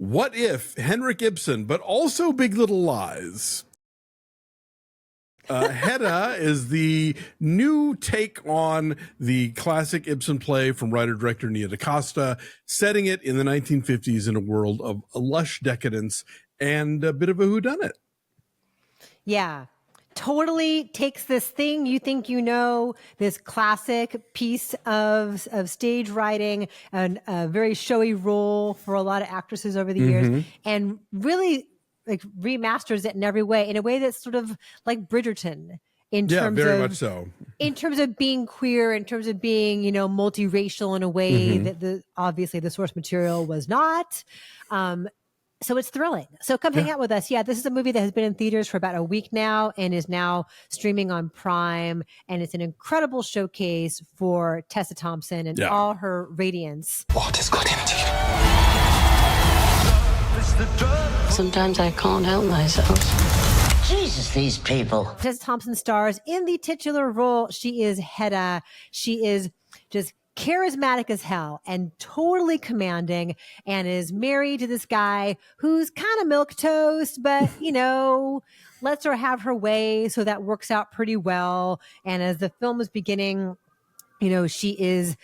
What If, Henrik Ibsen, but also Big Little Lies. Hedda is the new take on the classic Ibsen play from writer-director Nia DaCosta, setting it in the 1950s in a world of lush decadence and a bit of a whodunit. Yeah. Totally takes this thing you think you know, this classic piece of stage writing and a very showy role for a lot of actresses over the years, and really like remasters it in every way, in a way that's sort of like Bridgerton in terms very of much so. In terms of being queer, in terms of being, you know, multiracial in a way that obviously the source material was not. So it's thrilling. So come hang out with us. Yeah, this is a movie that has been in theaters for about a week now and is now streaming on Prime. And it's an incredible showcase for Tessa Thompson and all her radiance. What has got into you? Sometimes I can't help myself. Jesus, these people. Tessa Thompson stars in the titular role. She is Hedda. She is just charismatic as hell and totally commanding, and is married to this guy who's kind of milquetoast, but you know, lets her have her way. So that works out pretty well. And as the film is beginning, you know, she is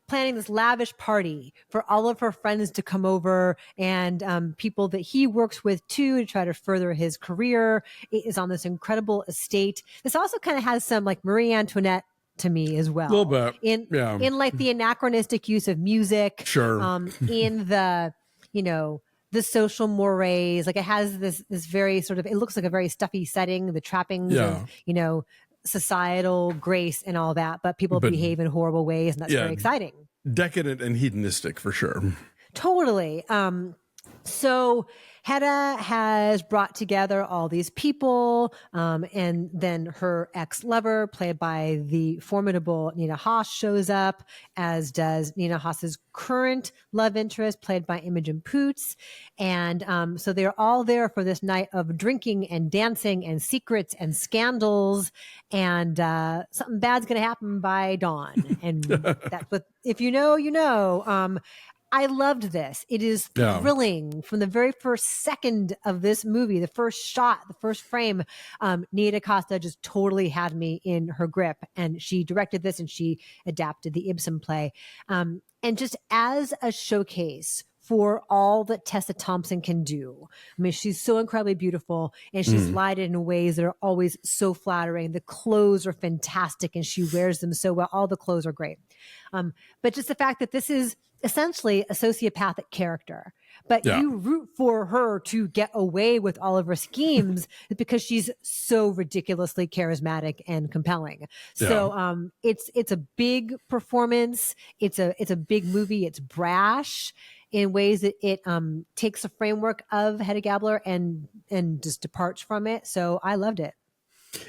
planning this lavish party for all of her friends to come over, and people that he works with too, to try to further his career. It is on this incredible estate. This also kind of has some like Marie Antoinette to me as well. A little bit. In like the anachronistic use of music. Sure. In the, you know, the social mores. Like it has this very sort of, it looks like a very stuffy setting, the trappings of, you know, societal grace and all that, but people behave in horrible ways, and that's very exciting. Decadent and hedonistic for sure. Totally. So Hedda has brought together all these people, and then her ex-lover, played by the formidable Nina Hoss, shows up, as does Nina Hoss's current love interest, played by Imogen Poots. And so they're all there for this night of drinking and dancing and secrets and scandals, and something bad's going to happen by dawn. And that's what, if you know, you know. I loved this. It is thrilling from the very first second of this movie, the first shot, the first frame. Nia DaCosta just totally had me in her grip, and she directed this and she adapted the Ibsen play. And just as a showcase for all that Tessa Thompson can do. I mean, she's so incredibly beautiful, and she's lighted in ways that are always so flattering. The clothes are fantastic, and she wears them so well. All the clothes are great. But just the fact that this is essentially a sociopathic character, but you root for her to get away with all of her schemes because she's so ridiculously charismatic and compelling. So it's a big performance. It's a big movie. It's brash in ways that it takes the framework of Hedda Gabler and just departs from it. So I loved it.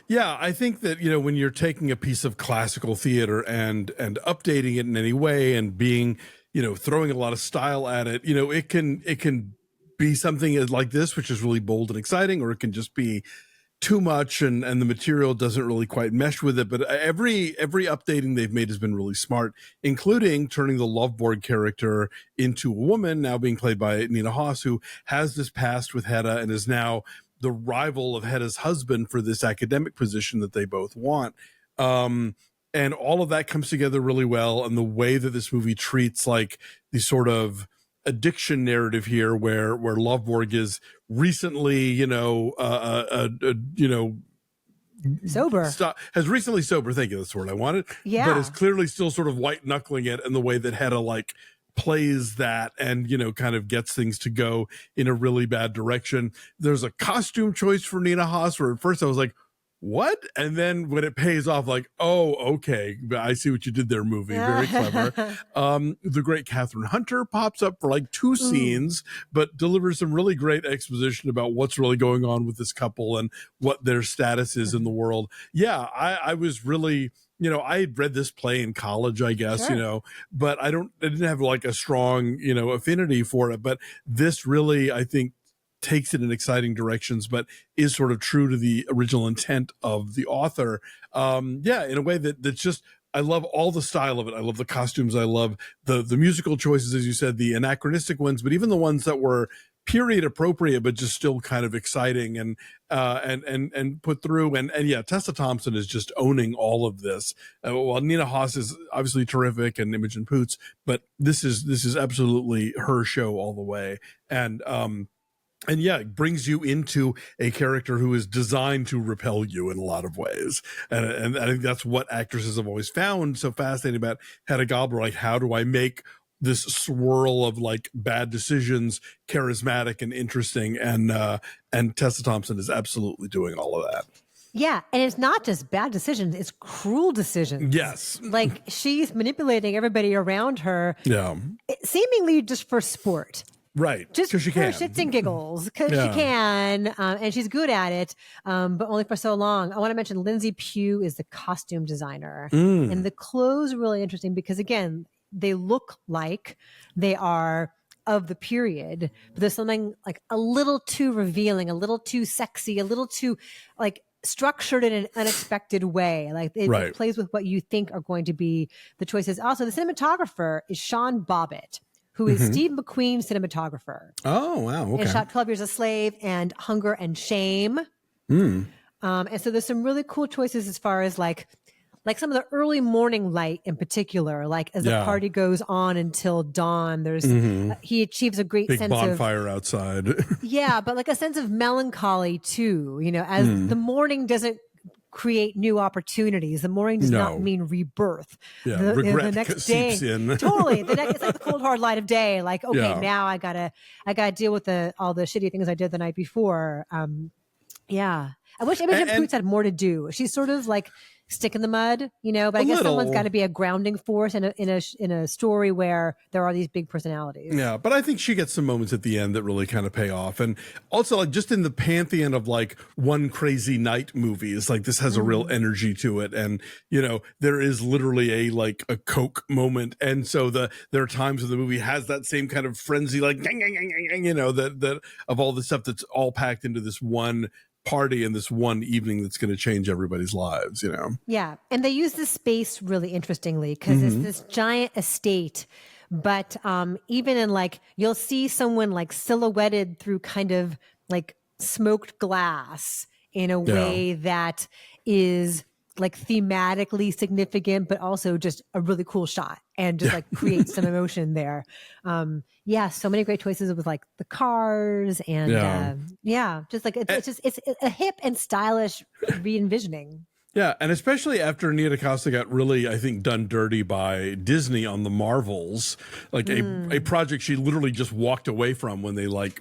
Yeah, I think that, you know, when you're taking a piece of classical theater and updating it in any way and being, you know, throwing a lot of style at it, you know, it can be something like this, which is really bold and exciting, or it can just be too much and the material doesn't really quite mesh with it. But every updating they've made has been really smart, including turning the Lovborg character into a woman, now being played by Nina Hoss, who has this past with Hedda and is now the rival of Hedda's husband for this academic position that they both want. And all of that comes together really well. And the way that this movie treats like the sort of addiction narrative here, where Lovborg is recently, sober, has recently sober. Thank you. That's the word I wanted. Yeah. But is clearly still sort of white knuckling it in the way that Hedda like plays that and, you know, kind of gets things to go in a really bad direction. There's a costume choice for Nina Hoss where at first I was like, what? And then when it pays off, like, oh, okay, I see what you did there, movie. Very clever. The great Kathryn Hunter pops up for like 2 scenes, but delivers some really great exposition about what's really going on with this couple and what their status is in the world. Yeah, I was really, you know, I had read this play in college, I guess, you know, but I didn't have like a strong, you know, affinity for it. But this really, I think, takes it in exciting directions, but is sort of true to the original intent of the author. In a way that's just I love all the style of it. I love the costumes. I love the musical choices, as you said, the anachronistic ones, but even the ones that were period appropriate, but just still kind of exciting and put through. And yeah, Tessa Thompson is just owning all of this. While Nina Haas is obviously terrific and Imogen Poots, but this is absolutely her show all the way. And yeah, it brings you into a character who is designed to repel you in a lot of ways. And I think that's what actresses have always found so fascinating about Hedda Gabler. Like, how do I make this swirl of like bad decisions charismatic and interesting? And Tessa Thompson is absolutely doing all of that. Yeah, and it's not just bad decisions, it's cruel decisions. Yes. Like, she's manipulating everybody around her, seemingly just for sport. Right, just for she can. shits and giggles, because she can, and she's good at it, but only for so long. I want to mention Lindsay Pugh is the costume designer, and the clothes are really interesting because, again, they look like they are of the period, but there's something like a little too revealing, a little too sexy, a little too like structured in an unexpected way. Like it plays with what you think are going to be the choices. Also, the cinematographer is Sean Bobbitt, who is Steve McQueen's cinematographer. Oh, wow. Okay. And shot 12 Years a Slave and Hunger and Shame. And so there's some really cool choices as far as like some of the early morning light in particular, like as the party goes on until dawn, there's he achieves a great big sense bonfire outside. but like a sense of melancholy too, you know, as the morning doesn't create new opportunities. The morning does not mean rebirth. Yeah, the next day, totally. The next, it's like the cold hard light of day. Like, okay, now I gotta deal with all the shitty things I did the night before. I wish Imogen Poots had more to do. She's sort of like stick in the mud, you know. But I guess someone's got to be a grounding force in a story where there are these big personalities. Yeah, but I think she gets some moments at the end that really kind of pay off, and also like just in the pantheon of like One Crazy Night movies, like this has a real energy to it, and you know there is literally a Coke moment, and so there are times where the movie has that same kind of frenzy, like you know that of all the stuff that's all packed into this one party and this one evening that's going to change everybody's lives, you know? Yeah. And they use the space really interestingly because it's this giant estate. But even in like, you'll see someone like silhouetted through kind of like smoked glass in a way that is like thematically significant, but also just a really cool shot and just like creates some emotion there. So many great choices with like the cars and just like it's a hip and stylish re-envisioning. Yeah, and especially after Nia DaCosta got really, I think, done dirty by Disney on the Marvels, like a project she literally just walked away from when they like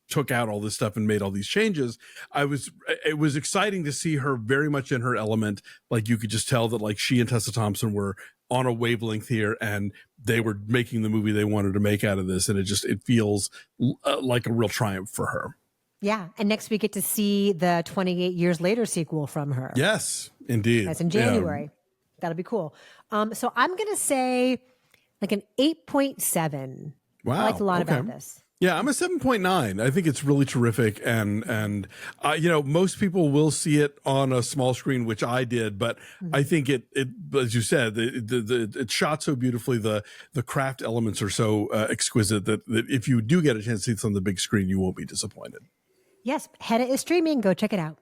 took out all this stuff and made all these changes. It was exciting to see her very much in her element. Like you could just tell that like she and Tessa Thompson were on a wavelength here and they were making the movie they wanted to make out of this. And it feels like a real triumph for her. Yeah. And next we get to see the 28 years later sequel from her. Yes, indeed. That's in January. Yeah. That'll be cool. So I'm going to say like an 8.7. Wow. I liked a lot about this. Yeah, I'm a 7.9. I think it's really terrific, and you know, most people will see it on a small screen, which I did, but I think it as you said, it's shot so beautifully. The craft elements are so exquisite that if you do get a chance to see this on the big screen, you won't be disappointed. Yes, Hedda is streaming. Go check it out.